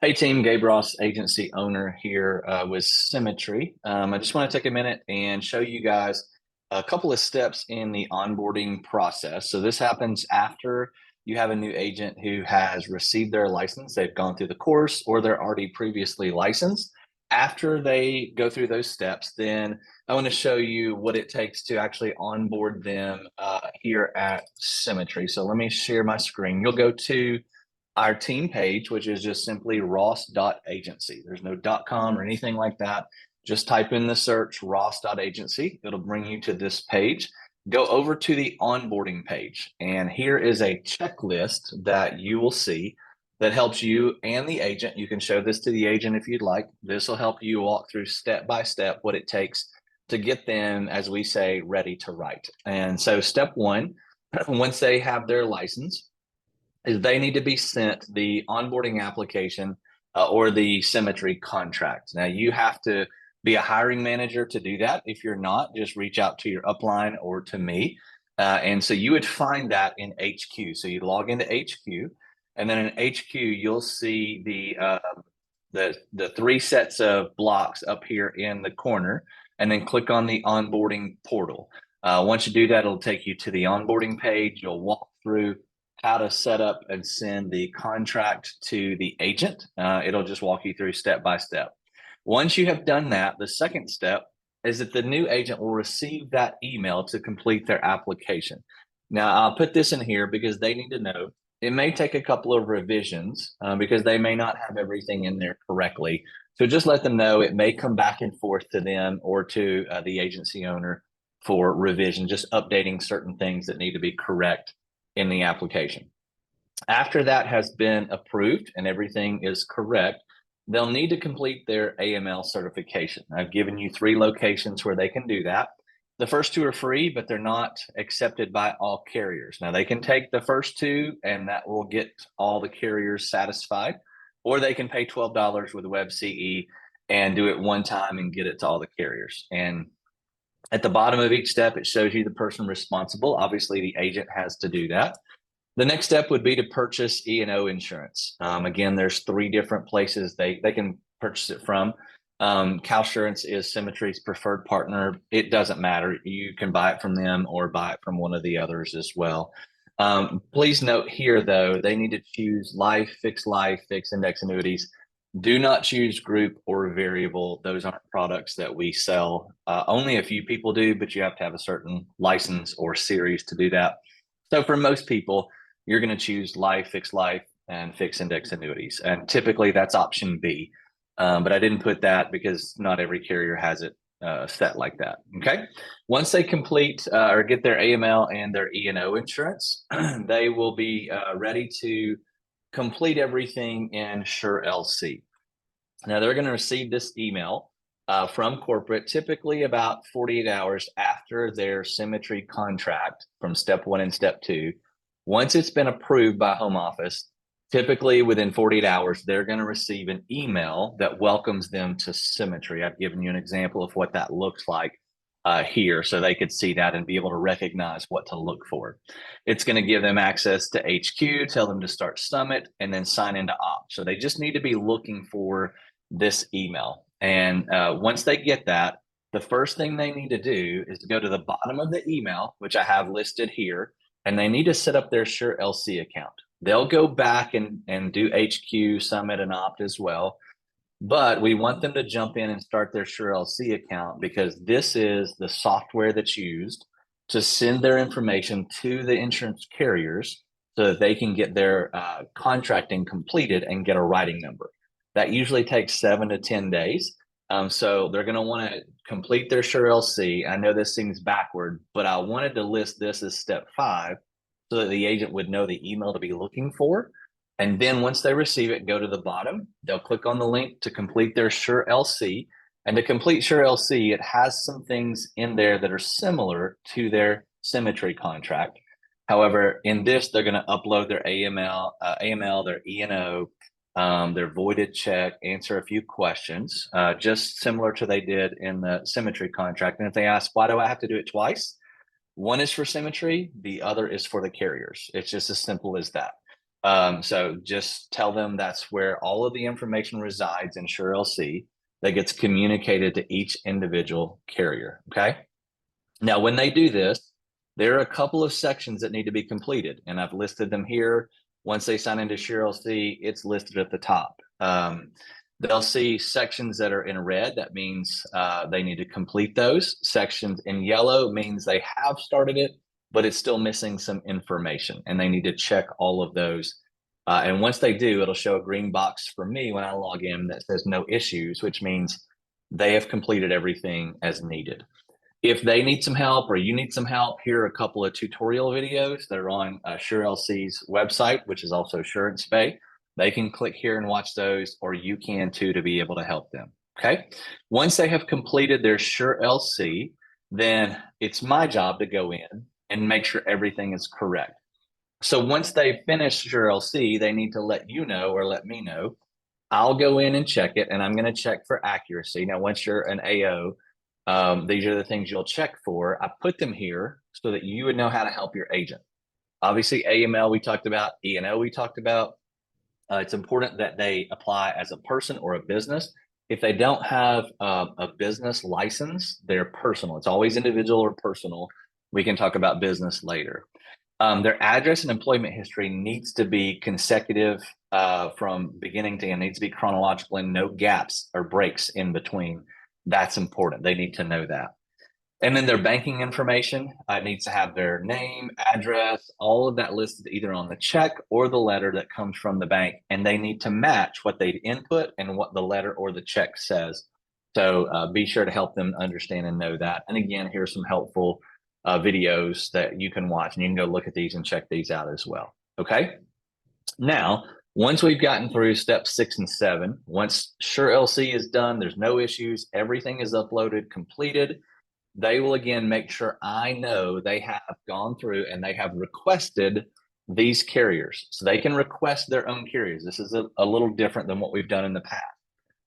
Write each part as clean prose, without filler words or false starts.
Hey team, Gabe Ross, agency owner here with Symmetry. I just want to take a minute and show you guys a couple of steps in the onboarding process. So this happens after you have a new agent who has received their license. They've gone through the course or they're already previously licensed. After they go through those steps, then I want to show you what it takes to actually onboard them here at Symmetry. So let me share my screen. You'll go to our team page, which is just simply ross.agency. There's no .com or anything like that. Just type in the search ross.agency. It'll bring you to this page. Go over to the onboarding page, and here is a checklist that you will see that helps you and the agent. You can show this to the agent if you'd like. This will help you walk through step by step what it takes to get them, as we say, ready to write. And so step one, once they have their license, is they need to be sent the onboarding application or the Symmetry contract. Now, you have to be a hiring manager to do that. If you're not, just reach out to your upline or to me. And so you would find that in HQ. So you log into HQ, and then in HQ, you'll see the three sets of blocks up here in the corner, and then click on the onboarding portal. Once you do that, it'll take you to the onboarding page. You'll walk through how to set up and send the contract to the agent. It'll just walk you through step by step. Once you have done that, the second step is that the new agent will receive that email to complete their application. Now, I'll put this in here because they need to know it may take a couple of revisions because they may not have everything in there correctly. So just let them know it may come back and forth to them or to the agency owner for revision, just updating certain things that need to be correct in the application. After that has been approved and everything is correct, they'll need to complete their AML certification. I've given you 3 locations where they can do that. The first 2 are free, but they're not accepted by all carriers. Now, they can take the first 2 and that will get all the carriers satisfied, or they can pay $12 with WebCE and do it one time and get it to all the carriers. And at the bottom of each step, it shows you the person responsible. Obviously, the agent has to do that. The next step would be to purchase E&O insurance. Again, there's 3 different places they can purchase it from. CalSurance is Symmetry's preferred partner. It doesn't matter. You can buy it from them or buy it from one of the others as well. Please note here, though, they need to choose life, fixed index annuities. Do not choose group or variable. Those aren't products that we sell. Only a few people do, but you have to have a certain license or series to do that. So for most people, you're going to choose fixed life, and fixed index annuities. And typically that's option B. But I didn't put that because not every carrier has it set like that. Okay. Once they complete or get their AML and their E&O insurance, they will be ready to complete everything in SureLC. Now they're going to receive this email from corporate, typically about 48 hours after their Symmetry contract from step 1 and step 2. Once it's been approved by home office, typically within 48 hours, they're going to receive an email that welcomes them to Symmetry. I've given you an example of what that looks like here so they could see that and be able to recognize what to look for. It's going to give them access to HQ, tell them to start Summit, and then sign into Opt. So they just need to be looking for this email. And once they get that, the first thing they need to do is to go to the bottom of the email, which I have listed here, and they need to set up their SureLC account. They'll go back and do HQ, Summit, and Opt as well. But we want them to jump in and start their SureLC account because this is the software that's used to send their information to the insurance carriers so that they can get their contracting completed and get a writing number. That usually takes 7 to 10 days. So they're going to want to complete their SureLC. I know this seems backward, but I wanted to list this as step 5 so that the agent would know the email to be looking for. And then once they receive it, go to the bottom. They'll click on the link to complete their SureLC. And to complete SureLC, it has some things in there that are similar to their Symmetry contract. However, in this, they're going to upload their AML, their E&O, their voided check, answer a few questions, just similar to they did in the Symmetry contract. And if they ask, why do I have to do it twice? One is for Symmetry, the other is for the carriers. It's just as simple as that. So just tell them that's where all of the information resides in SureLC that gets communicated to each individual carrier. Okay. Now, when they do this, there are a couple of sections that need to be completed, and I've listed them here. Once they sign into SureLC, it's listed at the top. They'll see sections that are in red. That means they need to complete those. Sections in yellow means they have started it, but it's still missing some information, and they need to check all of those. And once they do, it'll show a green box for me when I log in that says no issues, which means they have completed everything as needed. If they need some help or you need some help, here are a couple of tutorial videos that are on SureLC's website, which is also Assurance Bay. They can click here and watch those, or you can too, to be able to help them. Okay. Once they have completed their SureLC, then it's my job to go in and make sure everything is correct. So once they finish SureLC, they need to let you know or let me know. I'll go in and check it, and I'm going to check for accuracy. Now, once you're an AO, these are the things you'll check for. I put them here so that you would know how to help your agent. Obviously, AML we talked about, E&O we talked about. It's important that they apply as a person or a business. If they don't have a business license, they're personal. It's always individual or personal. We can talk about business later. Their address and employment history needs to be consecutive from beginning to end. It needs to be chronological and no gaps or breaks in between. That's important. They need to know that. And then their banking information needs to have their name, address, all of that listed either on the check or the letter that comes from the bank. And they need to match what they input and what the letter or the check says. So be sure to help them understand and know that. And again, here's some helpful videos that you can watch, and you can go look at these and check these out as well. Okay. Now, once we've gotten through steps 6 and 7, once SureLC is done, there's no issues, everything is uploaded, completed, they will again make sure I know they have gone through and they have requested these carriers. So they can request their own carriers. This is a little different than what we've done in the past.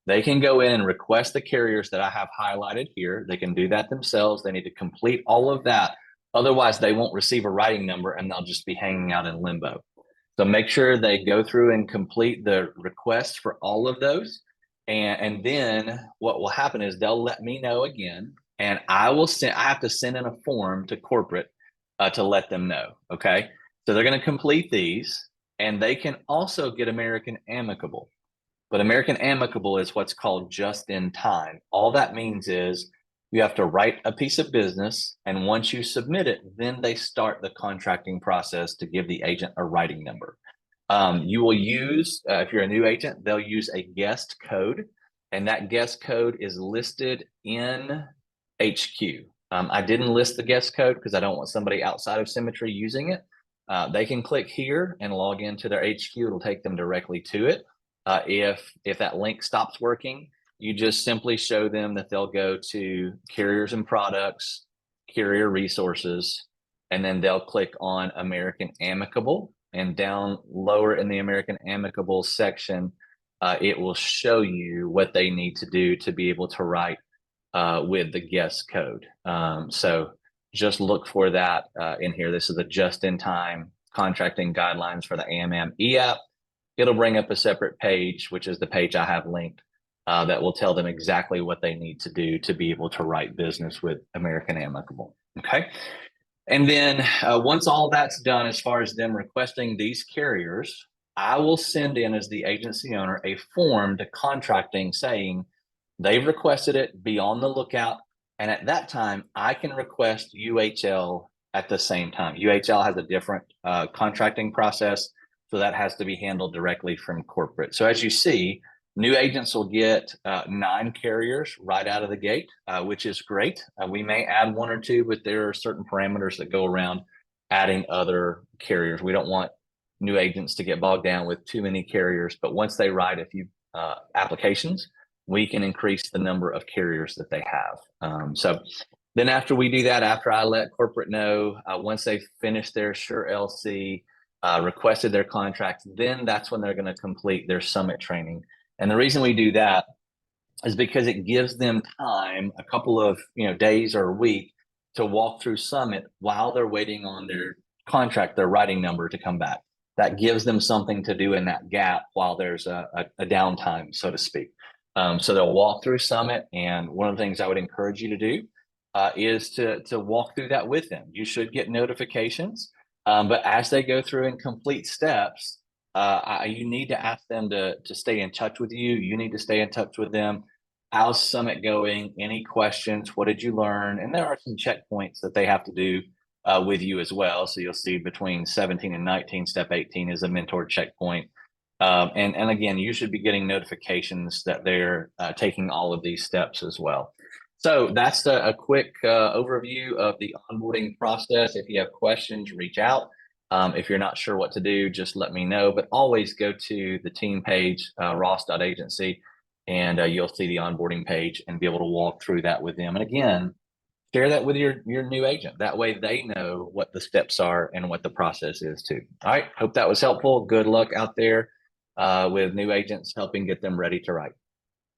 They can go in and request the carriers that I have highlighted here. They can do that themselves. They need to complete all of that. Otherwise, they won't receive a writing number and they'll just be hanging out in limbo. So make sure they go through and complete the request for all of those. And then what will happen is they'll let me know again, and I have to send in a form to corporate to let them know. Okay. So they're going to complete these, and they can also get American Amicable. But American Amicable is what's called just in time. All that means is you have to write a piece of business, and once you submit it, then they start the contracting process to give the agent a writing number. You will use, if you're a new agent, they'll use a guest code, and that guest code is listed in HQ. I didn't list the guest code because I don't want somebody outside of Symmetry using it. They can click here and log into their HQ. It'll take them directly to it. If that link stops working, you just simply show them that they'll go to carriers and products, carrier resources, and then they'll click on American Amicable. And down lower in the American Amicable section, it will show you what they need to do to be able to write with the guest code. So just look for that in here. This is the just-in-time contracting guidelines for the AMM e-app. It'll bring up a separate page, which is the page I have linked, that will tell them exactly what they need to do to be able to write business with American Amicable. Okay. And then once all that's done, as far as them requesting these carriers, I will send in, as the agency owner, a form to contracting saying they've requested it, be on the lookout. And at that time, I can request UHL at the same time. UHL has a different contracting process, so that has to be handled directly from corporate. So as you see, new agents will get 9 carriers right out of the gate, which is great. We may add 1 or 2, but there are certain parameters that go around adding other carriers. We don't want new agents to get bogged down with too many carriers, but once they write a few applications, we can increase the number of carriers that they have. So then after we do that, after I let corporate know, once they finish their SureLC, requested their contracts, then that's when they're going to complete their summit training. And the reason we do that is because it gives them time, a couple of days or a week, to walk through summit while they're waiting on their contract, their writing number, to come back. that gives them something to do in that gap while there's a downtime, so to speak. So they'll walk through Summit, and one of the things I would encourage you to do is to walk through that with them. You should get notifications, but as they go through and complete steps, you need to ask them to stay in touch with you. You need to stay in touch with them. How's Summit going? Any questions? What did you learn? And there are some checkpoints that they have to do with you as well. So you'll see between 17 and 19, step 18 is a mentor checkpoint. And again, you should be getting notifications that they're taking all of these steps as well. So that's a quick overview of the onboarding process. If you have questions, reach out. If you're not sure what to do, just let me know. But always go to the team page, ross.agency, and you'll see the onboarding page and be able to walk through that with them. And again, share that with your new agent. That way they know what the steps are and what the process is too. All right. Hope that was helpful. Good luck out there with new agents, helping get them ready to write.